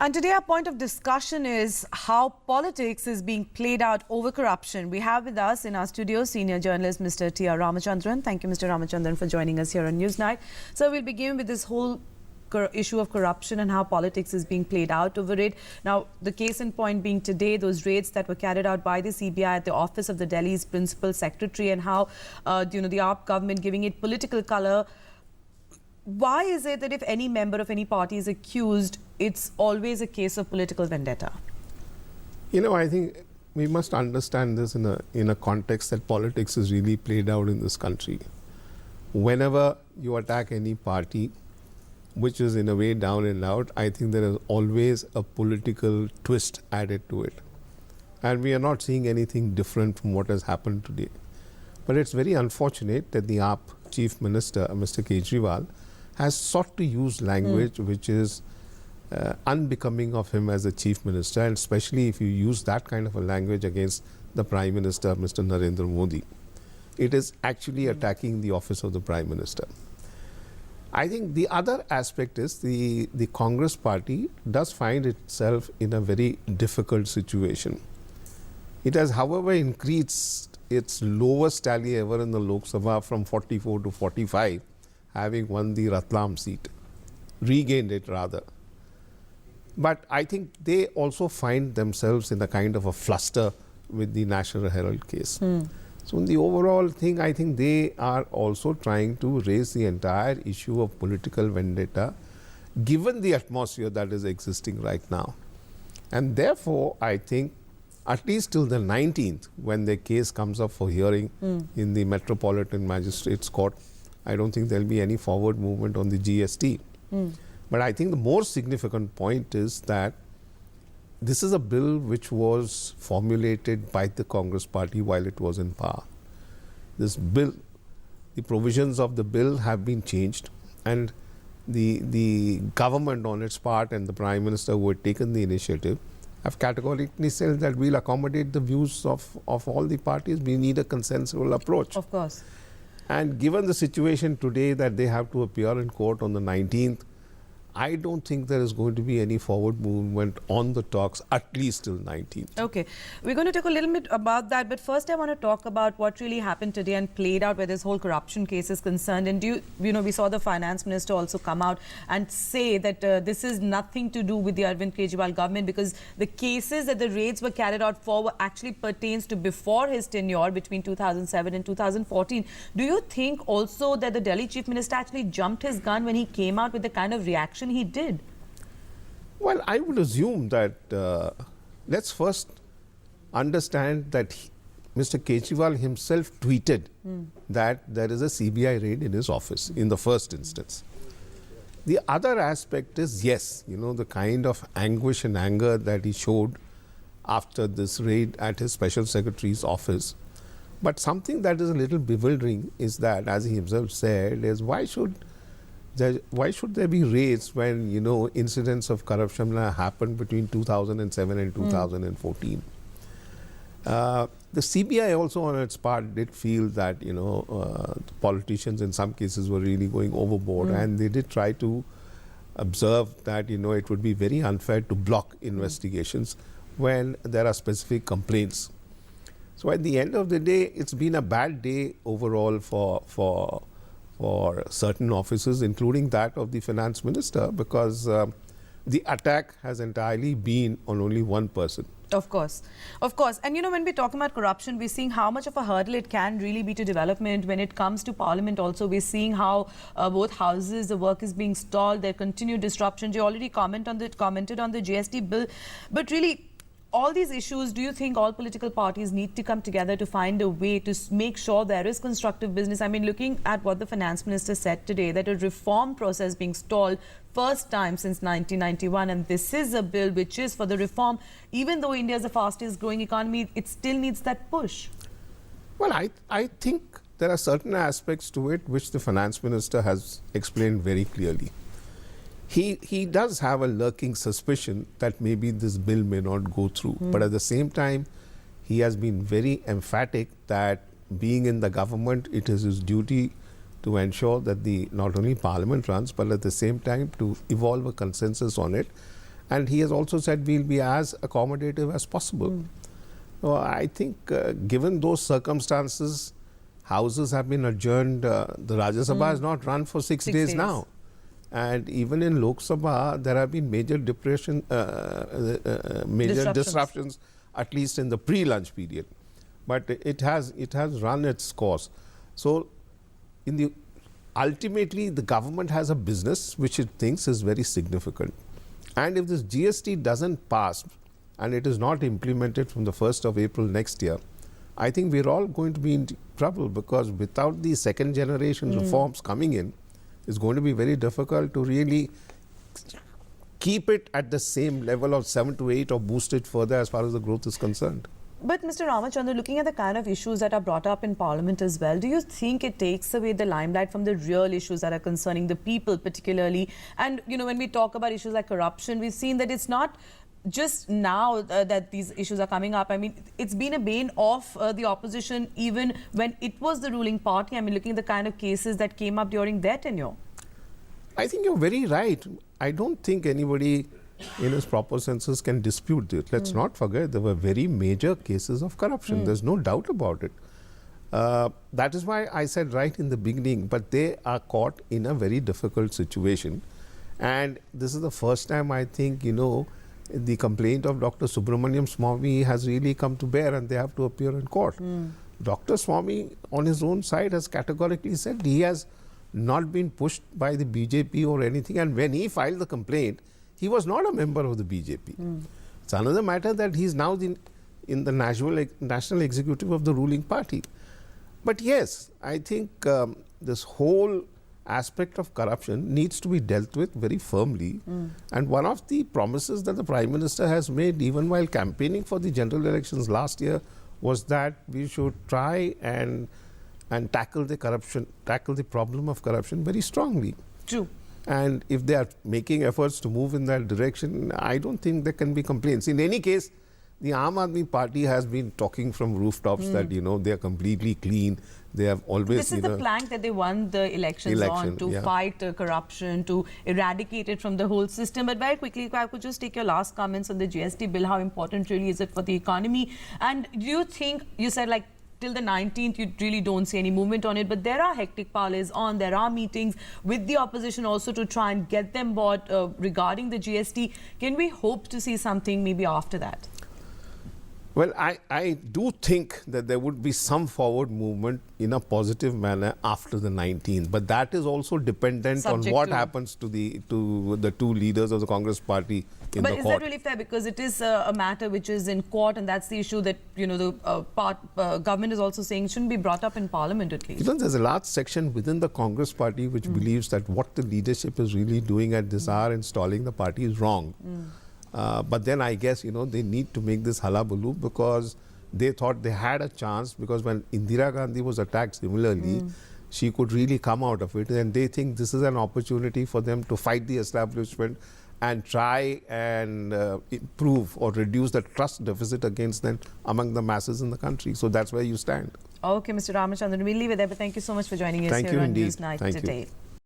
And today our point of discussion is how politics is being played out over corruption. We have with us in our studio senior journalist Mr. T.R. Ramachandran. Thank you, Mr. Ramachandran, for joining us here on Newsnight. So we'll begin with this whole issue of corruption and how politics is being played out over it. Now, the case in point being today, those raids that were carried out by the CBI at the office of the Delhi's principal secretary, and how, the AAP government giving it political color. Why is it that if any member of any party is accused, it's always a case of political vendetta? I think we must understand this in a context that politics is really played out in this country. Whenever you attack any party, which is in a way down and out, I think there is always a political twist added to it. And we are not seeing anything different from what has happened today. But it's very unfortunate that the AAP Chief Minister, Mr. Kejriwal, has sought to use language which is unbecoming of him as a Chief Minister, and especially if you use that kind of a language against the Prime Minister, Mr. Narendra Modi. It is actually attacking the office of the Prime Minister. I think the other aspect is the Congress party does find itself in a very difficult situation. It has, however, increased its lowest tally ever in the Lok Sabha from 44 to 45, having won the Ratlam seat, regained it rather. But I think they also find themselves in a kind of a fluster with the National Herald case. So in the overall thing, I think they are also trying to raise the entire issue of political vendetta, given the atmosphere that is existing right now. And therefore, I think at least till the 19th, when the case comes up for hearing in the Metropolitan Magistrates Court, I don't think there'll be any forward movement on the GST. But I think the more significant point is that this is a bill which was formulated by the Congress party while it was in power. This bill, the provisions of the bill have been changed, and the government on its part and the Prime Minister who had taken the initiative have categorically said that we'll accommodate the views of all the parties. We need a consensual approach. Of course. And given the situation today that they have to appear in court on the 19th, I don't think there is going to be any forward movement on the talks, at least till 19th. Okay. We're going to talk a little bit about that, but first I want to talk about what really happened today and played out where this whole corruption case is concerned. And we saw the finance minister also come out and say that this is nothing to do with the Arvind Kejriwal government, because the cases that the raids were carried out for were actually pertains to before his tenure between 2007 and 2014. Do you think also that the Delhi chief minister actually jumped his gun when he came out with the kind of reaction he did? Well, I would assume that let's first understand that Mr. Kejriwal himself tweeted that there is a CBI raid in his office in the first instance. The other aspect is, yes, the kind of anguish and anger that he showed after this raid at his special secretary's office. But something that is a little bewildering is that, as he himself said, is why should there be raids when, incidents of corruption happened between 2007 and 2014? The CBI also on its part did feel that, politicians in some cases were really going overboard, and they did try to observe that, it would be very unfair to block investigations when there are specific complaints. So at the end of the day, it's been a bad day overall for certain offices, including that of the finance minister, because the attack has entirely been on only one person. Of course. Of course. And when we're talking about corruption, we're seeing how much of a hurdle it can really be to development. When it comes to Parliament also, we're seeing how both houses, the work is being stalled, there are continued disruptions. You already commented on the GST bill. But really, all these issues, do you think all political parties need to come together to find a way to make sure there is constructive business? I mean, looking at what the finance minister said today, that a reform process being stalled first time since 1991, and this is a bill which is for the reform. Even though India is the fastest growing economy, it still needs that push. Well, I think there are certain aspects to it which the finance minister has explained very clearly. He does have a lurking suspicion that maybe this bill may not go through. But at the same time, he has been very emphatic that being in the government, it is his duty to ensure that not only Parliament runs, but at the same time to evolve a consensus on it. And he has also said we'll be as accommodative as possible. So I think given those circumstances, houses have been adjourned. The Rajya Sabha has not run for 6 days now. And even in Lok Sabha, there have been major disruptions, at least in the pre-lunch period. But it has run its course. So ultimately, the government has a business which it thinks is very significant. And if this GST doesn't pass and it is not implemented from the 1st of April next year, I think we're all going to be in trouble, because without the second generation reforms coming in, it's going to be very difficult to really keep it at the same level of 7 to 8 or boost it further as far as the growth is concerned. But Mr. Ramachandran, looking at the kind of issues that are brought up in Parliament as well, do you think it takes away the limelight from the real issues that are concerning the people particularly? And, you know, when we talk about issues like corruption, we've seen that it's not just now that these issues are coming up. I mean, it's been a bane of the opposition even when it was the ruling party. I mean, looking at the kind of cases that came up during their tenure. I think you're very right. I don't think anybody in his proper senses can dispute it. Let's not forget there were very major cases of corruption. There's no doubt about it. That is why I said right in the beginning, but they are caught in a very difficult situation. And this is the first time, I think, you know, the complaint of Dr. Subramaniam Swamy has really come to bear, and they have to appear in court. Dr. Swamy, on his own side, has categorically said he has not been pushed by the BJP or anything. And when he filed the complaint, he was not a member of the BJP. It's another matter that he's now in the national executive of the ruling party. But yes, I think this whole aspect of corruption needs to be dealt with very firmly. And one of the promises that the Prime Minister has made, even while campaigning for the general elections last year, was that we should try and tackle the problem of corruption very strongly. True. And if they are making efforts to move in that direction, I don't think there can be complaints. In any case, the Aam Aadmi Party has been talking from rooftops that, you know, they are completely clean. They have always... This is the plank that they won the elections on, to yeah. fight corruption, to eradicate it from the whole system. But very quickly, if I could just take your last comments on the GST bill, how important really is it for the economy? And do you think, you said like till the 19th, you really don't see any movement on it, but there are hectic parleys on, there are meetings with the opposition also to try and get them bought regarding the GST. Can we hope to see something maybe after that? Well, I do think that there would be some forward movement in a positive manner after the 19th, but that is also dependent on what happens to the two leaders of the Congress party in the court. But is that really fair? Because it is a matter which is in court, and that's the issue that, you know, the government is also saying shouldn't be brought up in Parliament at least. You know, there's a large section within the Congress party which believes that what the leadership is really doing at this hour in stalling the party is wrong. But then I guess, you know, they need to make this hullabaloo because they thought they had a chance, because when Indira Gandhi was attacked similarly, she could really come out of it, and they think this is an opportunity for them to fight the establishment and try and improve or reduce the trust deficit against them among the masses in the country. So that's where you stand. Okay, Mr. Ramachandran, we'll leave it there, but thank you so much for joining us here on Newsnight today.